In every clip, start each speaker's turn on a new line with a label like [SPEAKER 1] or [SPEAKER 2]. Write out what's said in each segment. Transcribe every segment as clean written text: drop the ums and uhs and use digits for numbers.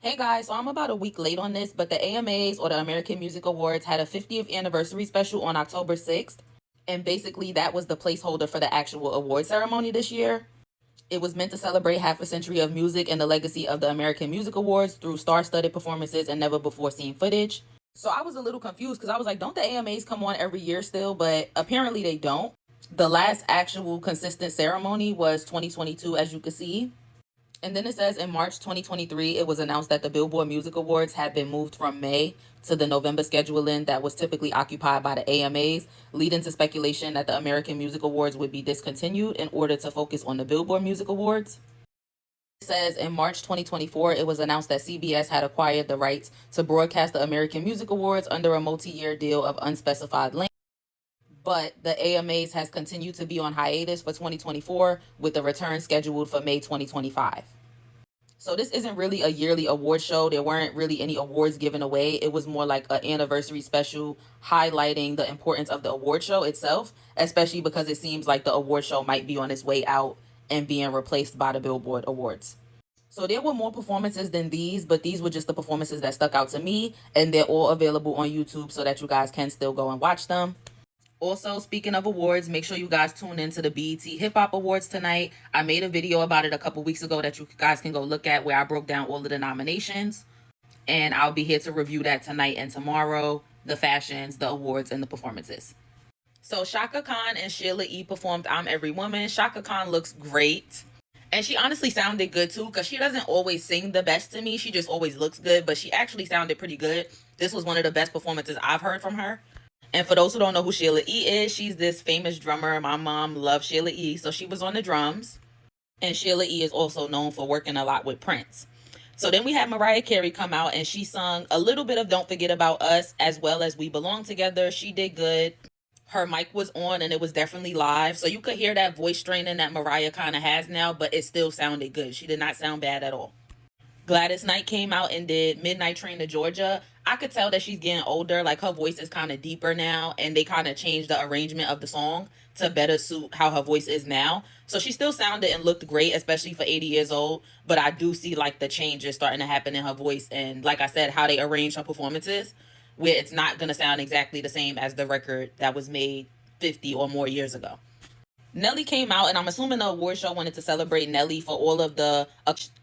[SPEAKER 1] Hey guys, so I'm about a week late on this, but the AMAs or the American Music Awards had a 50th anniversary special on October 6th. And basically, that was the placeholder for the actual award ceremony this year. It was meant to celebrate half a century of music and the legacy of the American Music Awards through star studded performances and never before seen footage. So I was a little confused because I was like, don't the AMAs come on every year still? But apparently they don't. The last actual consistent ceremony was 2022, as you can see. And then it says in March 2023, it was announced that the Billboard Music Awards had been moved from May to the November scheduling that was typically occupied by the AMAs, leading to speculation that the American Music Awards would be discontinued in order to focus on the Billboard Music Awards. It says in March 2024, it was announced that CBS had acquired the rights to broadcast the American Music Awards under a multi-year deal of unspecified length. But the AMAs has continued to be on hiatus for 2024 with a return scheduled for May 2025. So this isn't really a yearly award show. There weren't really any awards given away. It was more like an anniversary special highlighting the importance of the award show itself, especially because it seems like the award show might be on its way out and being replaced by the Billboard Awards. So there were more performances than these, but these were just the performances that stuck out to me, and they're all available on YouTube so that you guys can still go and watch them. Also, speaking of awards, make sure you guys tune into the BET Hip Hop Awards tonight. I made a video about it a couple weeks ago that you guys can go look at where I broke down all of the nominations. And I'll be here to review that tonight and tomorrow, the fashions, the awards, and the performances. So Chaka Khan and Sheila E. performed I'm Every Woman. Chaka Khan looks great. And she honestly sounded good too, because she doesn't always sing the best to me. She just always looks good, but she actually sounded pretty good. This was one of the best performances I've heard from her. And for those who don't know who Sheila E. is, she's this famous drummer. My mom loves Sheila E., so she was on the drums. And Sheila E. is also known for working a lot with Prince. So then we had Mariah Carey come out, and she sung a little bit of Don't Forget About Us as well as We Belong Together. She did good. Her mic was on, and it was definitely live. So you could hear that voice straining that Mariah kind of has now, but it still sounded good. She did not sound bad at all. Gladys Knight came out and did Midnight Train to Georgia. I could tell that she's getting older. Like, her voice is kind of deeper now, and they kind of changed the arrangement of the song to better suit how her voice is now. So she still sounded and looked great, especially for 80 years old. But I do see like the changes starting to happen in her voice, and like I said, how they arrange her performances, where it's not going to sound exactly the same as the record that was made 50 or more years ago. Nelly came out, and I'm assuming the award show wanted to celebrate Nelly for all of the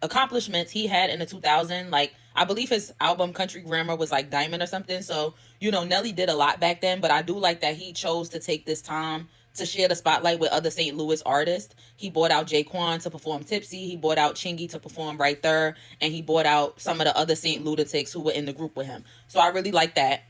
[SPEAKER 1] accomplishments he had in the 2000s. Like, I believe his album Country Grammar was like Diamond or something. So, Nelly did a lot back then, but I do like that he chose to take this time to share the spotlight with other St. Louis artists. He brought out Jaquan to perform Tipsy. He brought out Chingy to perform Right There. And he brought out some of the other St. Lunatics who were in the group with him. So I really like that.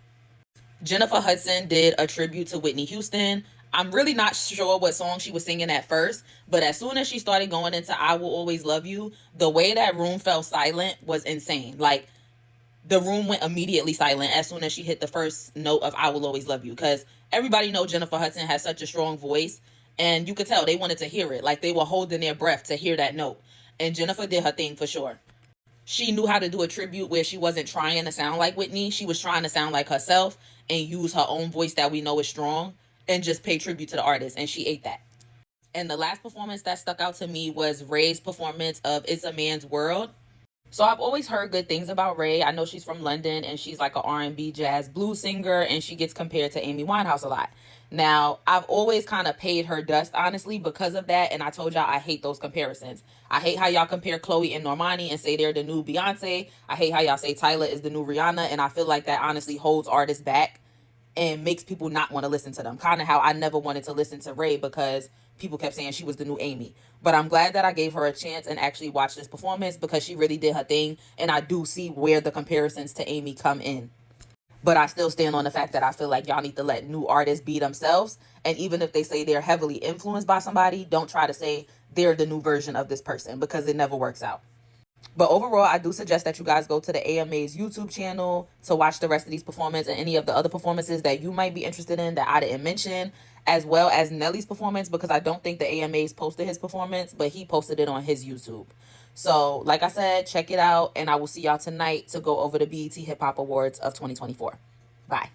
[SPEAKER 1] Jennifer Hudson did a tribute to Whitney Houston. I'm really not sure what song she was singing at first, but as soon as she started going into I Will Always Love You, the way that room fell silent was insane. Like, the room went immediately silent as soon as she hit the first note of I Will Always Love You, because everybody knows Jennifer Hudson has such a strong voice, and you could tell they wanted to hear it. Like, they were holding their breath to hear that note, and Jennifer did her thing for sure. She knew how to do a tribute where she wasn't trying to sound like Whitney. She was trying to sound like herself and use her own voice that we know is strong and just pay tribute to the artist, and she ate that. And the last performance that stuck out to me was Ray's performance of It's a Man's World. So I've always heard good things about Ray. I know she's from London, and she's like an R&B jazz blues singer, and she gets compared to Amy Winehouse a lot. Now, I've always kind of paid her dust, honestly, because of that, and I told y'all I hate those comparisons. I hate how y'all compare Chloe and Normani and say they're the new Beyonce. I hate how y'all say Tyler is the new Rihanna, and I feel like that honestly holds artists back and makes people not want to listen to them. Kind of how I never wanted to listen to Ray because people kept saying she was the new Amy. But I'm glad that I gave her a chance and actually watched this performance because she really did her thing. And I do see where the comparisons to Amy come in. But I still stand on the fact that I feel like y'all need to let new artists be themselves. And even if they say they're heavily influenced by somebody, don't try to say they're the new version of this person, because it never works out. But overall, I do suggest that you guys go to the AMA's YouTube channel to watch the rest of these performances and any of the other performances that you might be interested in that I didn't mention, as well as Nelly's performance, because I don't think the AMAs posted his performance, but he posted it on his YouTube. So, like I said, check it out, and I will see y'all tonight to go over the BET Hip Hop Awards of 2024. Bye.